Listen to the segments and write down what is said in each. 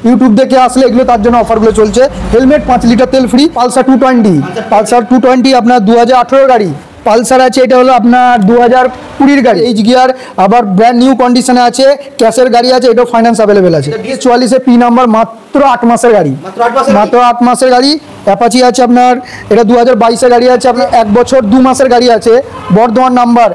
YouTube দেখে আসলে এগুলো তার জন্য অফারগুলো চলছে। হেলমেট 5 লিটার তেল ফ্রি। পালসার 220, পালসার 220 আপনার 2018 গাড়ি। পালসার আছে, এটা হলো আপনার 2020 গাড়ি, এইচ গিয়ার, আবার ব্র্যান্ড নিউ কন্ডিশনে আছে, ক্যাশের গাড়ি আছে, এটাও ফাইন্যান্স অ্যাভেলেবেল আছে। 44 পি নাম্বার, মাত্র 8 মাসের গাড়ি, মাত্র 8 মাসের গাড়ি। অ্যাপাচি আছে আপনার, এটা 2022 গাড়ি আছে আপনার, 1 বছর 2 মাসের গাড়ি আছে, বর্ধমান নাম্বার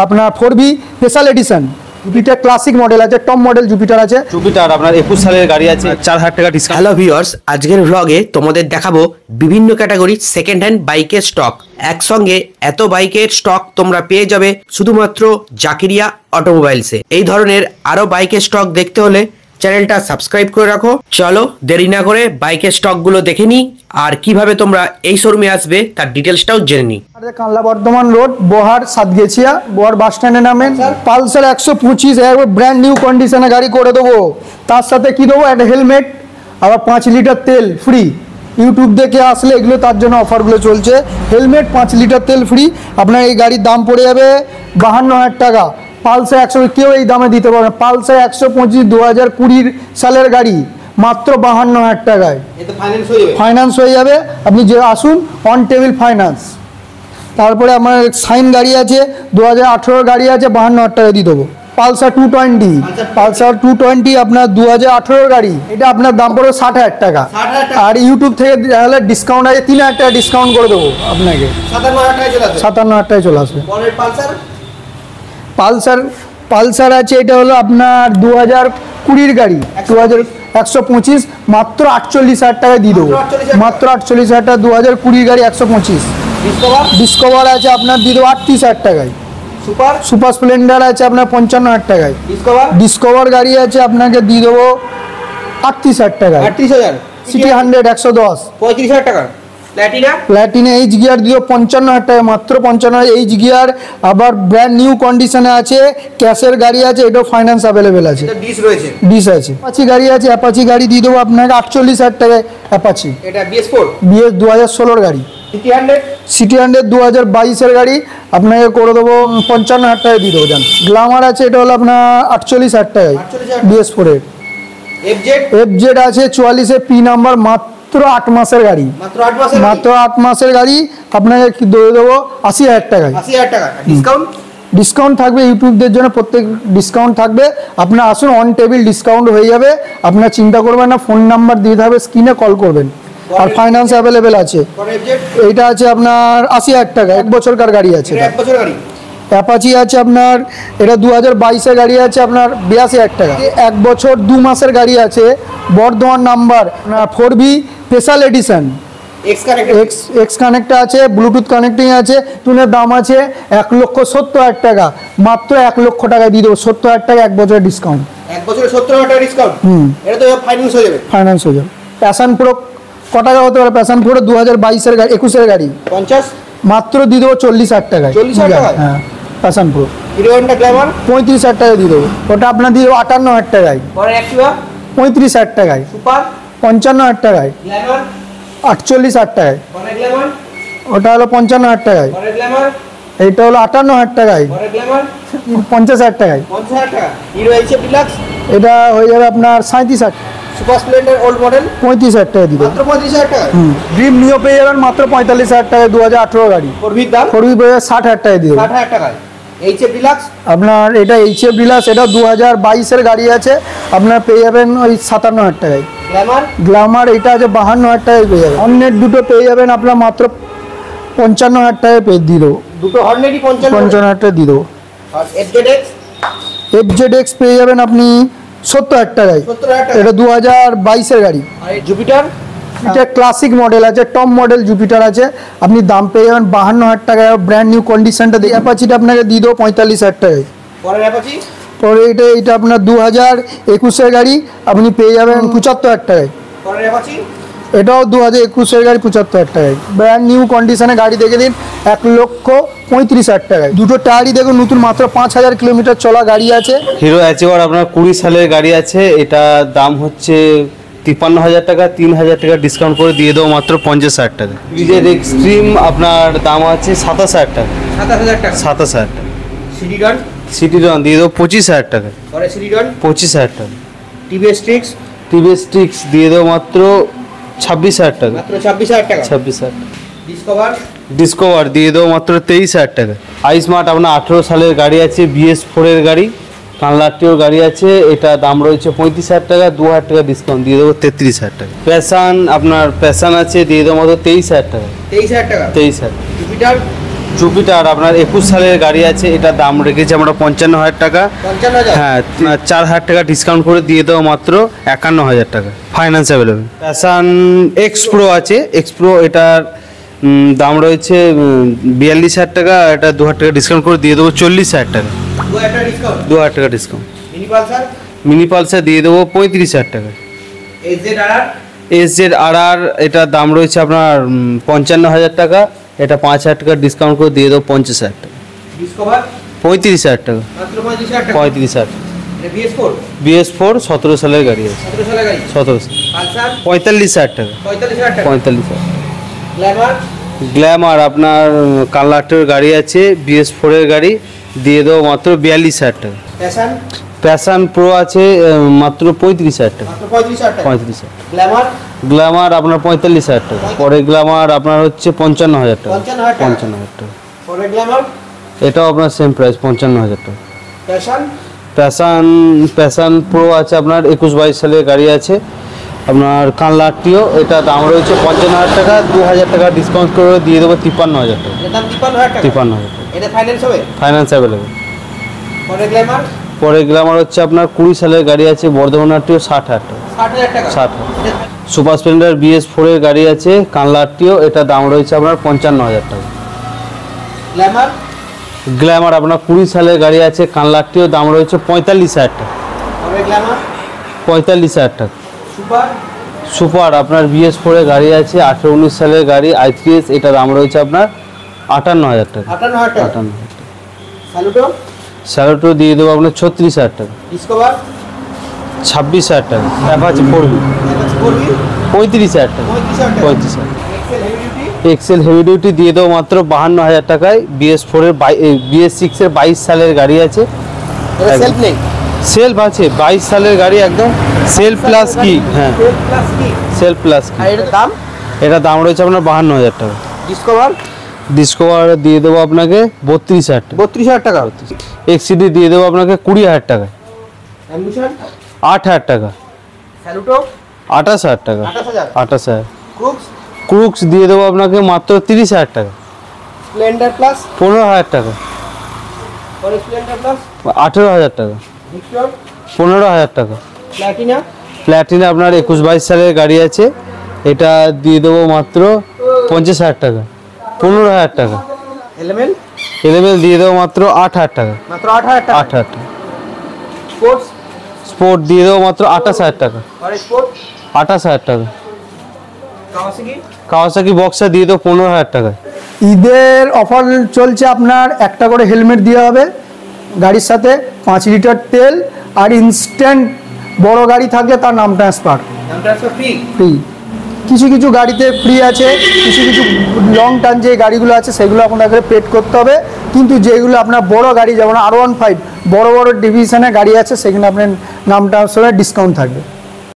আপনার 4B special edition. Jupiter classic model আছে, টপ মডেল জুপিটার আছে। জুপিটার আপনার 21 সালের গাড়ি আছে, 4000 টাকা ডিসকাউন্ট। হ্যালো ভিউয়ার্স, আজকের ভ্লগে তোমাদের দেখাবো বিভিন্ন ক্যাটাগরি সেকেন্ড হ্যান্ড বাইকের স্টক। একসঙ্গে এত বাইকের স্টক তোমরা পেয়ে যাবে শুধুমাত্র জাকিরিয়া অটোমোবাইলসে। এই ধরনের আরো বাইকের স্টক দেখতে হলে চ্যানেলটা সাবস্ক্রাইব করে রাখো। চলো দেরি না করে বাইকের স্টকগুলো দেখে নিই, আর কিভাবে তোমরা এই শোরুমে আসবে তার ডিটেলসটাও জেনে নিই। কানলা বর্ধমান রোড, বোহার সাতগেছিয়া, বোহার বাস স্ট্যান্ডে নামেন। পালসার 125 ব্র্যান্ড নিউ কন্ডিশনে গাড়ি করে দেবো। তার সাথে কি দেবো, একটা হেলমেট, আবার 5 লিটার তেল ফ্রি। ইউটিউব দেখে আসলে এগুলো তার জন্য অফারগুলো চলছে। হেলমেট 5 লিটার তেল ফ্রি। আপনার এই গাড়ির দাম পড়ে যাবে 52,000 টাকা। পালসার 100, কেউ এই দামে দিতে পারবে না। পালসার 125 2020 সালের গাড়ি, মাত্র 52,000 টাকায় ফাইন্যান্স হয়ে যাবে। আপনি যে আসুন, অন টেবিল ফাইন্যান্স। তারপরে আমার সাইন গাড়ি আছে, 2018 গাড়ি আছে, 52,000 টাকা দিয়ে দেবো। পালসার 220, পালসার 220 আপনার 2018 গাড়ি, এটা আপনার দাম পড়বে 60,000 টাকা। আর ইউটিউব থেকে তাহলে ডিসকাউন্ট আছে, 3,000 টাকা ডিসকাউন্ট করে দেবো আপনাকে, 57,000 টাকায় চলে আসবে। পালসার পালসার আছে, এটা হলো আপনার 2020 গাড়ি, 125, মাত্র 48,000 টাকায় দিয়ে দেবো, মাত্র 48,000 টাকা। 2020 গাড়ি 125। ডিসকভার আছে আপনার দিয়ে দেবো 38,000 টাকায়। সুপার স্প্লেন্ডার আছে আপনার 55,000 টাকায়। ডিসকভার গাড়ি আছে আপনাকে দিয়ে দেবো 38,000 টাকায়। সিটি 100 110, 35,000 টাকা। প্ল্যাটিনা এইচ গিয়ার দিয়ে 55,000 টাকা, মাত্র 55,000 এইচ গিয়ার, আবার ব্র্যান্ড নিউ কন্ডিশনে আছে, ক্যাশের গাড়ি আছে, এটাও ফাইন্যান্স অ্যাভেলেবেল আছে, ডিস আছে। অ্যাপাচি গাড়ি আছে, অ্যাপাচি গাড়ি দিয়ে দেবো আপনাকে 48,000 টাকায়। অ্যাপাচি এটা BS4 2016 গাড়ি। সিটি 100 2022 গাড়ি, আপনাকে করে দেবো 55,000 টাকায় দিয়ে দেবো। যান গ্ল্যামার আছে, এটা হলো আপনার 48,000 টাকায়, BS4 এর। FZ আছে 44 পি নাম্বার, মাত্র 8 মাসের গাড়ি, মাত্র 8 মাসের গাড়ি, আপনাকে দিয়ে দেবো 80,000 টাকায়। ডিসকাউন্ট থাকবে ইউটিউবদের জন্য, প্রত্যেক ডিসকাউন্ট থাকবে। আপনার আসুন, অন টেবিল ডিসকাউন্ট হয়ে যাবে, আপনার চিন্তা করবেন না। ফোন নাম্বার দিয়ে হবে, স্ক্রিনে কল করবেন। আর ফাইন্যান্স অ্যাভেলেবেল আছে। এইটা আছে আপনার 80,000 টাকা, 1 বছরকার গাড়ি আছে। অ্যাপাচি আছে আপনার, এটা 2022 গাড়ি আছে আপনার 82,000 টাকা। 1 বছর 2 মাসের গাড়ি আছে, Bardhaman number 4B special edition. X connector আছে, ব্লুটুথ কানেক্টিং আছে। টুনের দাম আছে 1,70,000 টাকা, মাত্র 1 লক্ষ টাকায় দিয়ে দেবো। 70,000 টাকা 1 বছরের ডিসকাউন্ট। 1 বছরে 70,000 টাকা ডিসকাউন্ট। এটা তো ফাইন্যান্স হয়ে যাবে, ফাইন্যান্স হয়ে যাবে। প্যাশন প্রো ক টাকা হতে পারে? প্যাশন প্রো 2022 গাড়ি, 21 গাড়ি, 50, মাত্র দিয়ে দেবো 40,000 টাকায়। 40,000 টাকা, হ্যাঁ। প্যাশন প্রো হিরোহন্ডা গ্ল্যামার 35,000 টাকায় দিয়ে দেবো। ওটা আপনার দিয়ে দেবো 58,000 টাকায়। পরে অ্যাক্টিভা 35,000 টাকায়। সুপার 55,000 টাকায়। গ্ল্যামার 48,000 টাকায়। পরে গ্ল্যামার ওটা হলো 55,000 টাকায়। পরে গ্ল্যামার এইটা হলো 58,000 টাকায়। পরে গ্ল্যামার 50,000 টাকায়। 50,000 টাকা। হিরো এইচএফ ডিলাক্স এটা হয়ে যাবে আপনার 37,000। সুপার স্প্লেন্ডার ওল্ড মডেল 35,000 টাকা দিবে, মাত্র 35,000 টাকা। ড্রিম নিও পেয়ে যাবেন মাত্র 45,000 টাকায়, 2018 গাড়ি। ফোরভির দাম 4B পেয়ে 60,000 টাকা দিয়ে 60,000 টাকায়। এইচএফ ডিলাক্স আপনার, এটা এইচএফ ডিলাক্স, এটা 2022 গাড়ি আছে, আপনার পেয়ে যাবেন ওই 57,000 টাকায়। গ্ল্যামার এটা আছে 52,000 টাকায় পেয়ে যাবেন। হর্নেট দুটো পেয়ে যাবেন আপনার মাত্র 55,000 টাকায় পেয়ে দিয়ে দেবো। দুটো হর্নেটই 55,000 টাকা দিয়ে দেবো। আর FZX পেয়ে যাবেন আপনি 70,000 টাকায়, এটা 2022 গাড়ি। আর জুপিটার, এটা ক্লাসিক মডেল আছে, টপ মডেল জুপিটার আছে, আপনি দাম পেয়ে যাবেন 52,000 টাকায়, ব্র্যান্ড নিউ কন্ডিশনটা দিয়ে। অ্যাপাচিটা আপনাকে দিয়ে দেবো 45,000 টাকায়। পরে এটা আপনার 2021 গাড়ি, আপনি পেয়ে যাবেন 75,000 টাকায়। এটাও 2021 গাড়ি, 75,000 টাকায়। ব্র্যান্ড নিউ কন্ডিশনে গাড়ি দেখে দিন, 1,35,000 টাকায়। দুটো টায়ারই দেখুন নতুন, মাত্র 5,000 কিলোমিটার চলা গাড়ি আছে। হিরো অ্যাচিভার আপনার 20 সালের গাড়ি আছে, এটা দাম হচ্ছে 53,000 টাকা, 3,000 টাকা ডিসকাউন্ট করে দিয়ে দেবো মাত্র 50,000 টাকা। বিজের এক্সট্রিম আপনার দাম আছে 27,000 টাকা, 27,000 টাকা। সিটি রন দিয়ে দেবো 25,000 টাকা, 25,000 টাকা। টিভিএস টিভিএস স্ট্রিক্স দিয়ে দেবো মাত্র 26,000 টাকা। মাত্র 26,000 টাকা। 26,000। ডিসকভার দিয়ে দেবো মাত্র 23,000 টাকা। আইস্মার্ট আপনার 18 সালের গাড়ি আছে, BS4 এর গাড়ি, কানলাটিওর গাড়ি আছে, এটা দাম রয়েছে 35,000 টাকা, 2,000 টাকা ডিসকাউন্ট দিয়ে দেবো 33,000 টাকা। প্যাশান আপনার প্যাশান আছে, দিয়ে দেবো মাত্র 23,000 টাকা। 23,000 টাকা। 23,000। জুপিটার আপনার 21 সালের গাড়ি আছে, এটা দাম রেখেছি আমরা 55,000 টাকা। 55,000। হ্যাঁ, 4,000 টাকা ডিসকাউন্ট করে দিয়ে দেবো মাত্র 51,000 টাকা। Finance available. Passion x pro আছে, এক্স প্রো এটার দাম রয়েছে 42,000 টাকা, এটা 2,000 টাকা ডিসকাউন্ট করে দিয়ে দেবো 40,000 টাকা। 2,000 টাকা ডিসকাউন্ট। মিনি পালসার দিয়ে দেবো 35,000 টাকা। SZRR এটার দাম রয়েছে আপনার 55,000 টাকা, এটা 5,000 টাকা ডিসকাউন্ট করে দিয়ে দেবো 50,000 টাকা। 35,000 টাকা। 35,000। BS4 17 সালের গাড়ি আছে। 17 সাল। 45,000 টাকা। 45,000। গ্ল্যামার আপনার কানলাটের গাড়ি আছে, BS4 এর গাড়ি, দিয়ে দেবো মাত্র 42,000 টাকা। প্যাশান প্রো আছে মাত্র 35,000 টাকা। 35,000। গ্ল্যামার আপনার 45,000 টাকা। পরে গ্ল্যামার আপনার হচ্ছে 55,000 টাকা। 55,000 টাকা। এটাও আপনার সেম প্রাইস 55,000 টাকা। প্যাশান প্রো আছে আপনার 21-22 সালের গাড়ি আছে, আপনার কানলাটিও, এটা দাম রয়েছে 55,000 টাকা, 2,000 টাকা ডিসকাউন্ট করে দিয়ে দেবো 53,000 টাকা। 53,000 টাকা। Finance available. পরে গ্ল্যামার হচ্ছে আপনার 20 সালের গাড়ি আছে, বর্ধমানটিও 60,000 টাকা। 60,000। সুপার স্প্লেন্ডার BS4 এর গাড়ি আছে, কানলাটিও, এটা দাম রয়েছে আপনার 55,000 টাকা। গ্ল্যামার আপনার 20 সালের গাড়ি আছে, কানলাটিও, দাম রয়েছে 45,000 টাকা। 45,000 টাকা। সুপার আপনার BS4 এর গাড়ি আছে, 18-19 সালের গাড়ি, i3s, এটা দাম রয়েছে আপনার 58,000 টাকা। 58,000 টাকা। স্যালুটো দিয়ে দেবো আপনার 36,000 টাকা। 26,000 টাকা। অ্যাপাচি 4V 35,000 টাকা। 35,000। এক্সেল হেভি ডিউটি দিয়ে দেবো মাত্র 52,000 টাকায়। BS4 এর BS6 এর 22 সালের গাড়ি আছে, সেলফ আছে, 22 সালের গাড়ি, একদম সেলফ প্লাস কি। হ্যাঁ, সেলফ প্লাস কি। এটা দাম রয়েছে আপনার 52,000 টাকা। ডিসকভার দিয়ে দেবো আপনাকে 32,000 টাকা। 32,000 টাকা। XCD দিয়ে দেবো আপনাকে 20,000 টাকা। 8,000 টাকা। 28,000 টাকা। 28,000। ক্রুক্স দিয়ে দেবো আপনাকে মাত্র 30,000 টাকা। 15,000 টাকা। 18,000 টাকা। 15,000 টাকা। প্ল্যাটিনা আপনার 21-22 সালের গাড়ি আছে, এটা দিয়ে দেবো মাত্র 50,000 টাকা। 15,000 টাকা। এলেমেল দিয়ে দেবো মাত্র 8,000 টাকা। 8,000 টাকা। স্পোর্ট দিয়ে দেবো মাত্র 28,000 টাকা। 28,000 টাকা। কাওয়াসাকি বক্সার দিয়ে দেবো 15,000 টাকা। ঈদের অফার চলছে, আপনার একটা করে হেলমেট দেওয়া হবে গাড়ির সাথে, 5 লিটার তেল, আর ইনস্ট্যান্ট বড় গাড়ি থাকলে তার নাম ট্রান্সফার ফ্রি। কিছু কিছু গাড়িতে ফ্রি আছে, কিছু কিছু লং টার্ম যে গাড়িগুলো আছে সেগুলো আপনাকে পেড করতে হবে, কিন্তু যেগুলো আপনার বড় গাড়ি যেমন R15 বড় বড় ডিভিশনের গাড়ি আছে সেখানে আপনার নাম ট্রান্সফারের ডিসকাউন্ট থাকবে।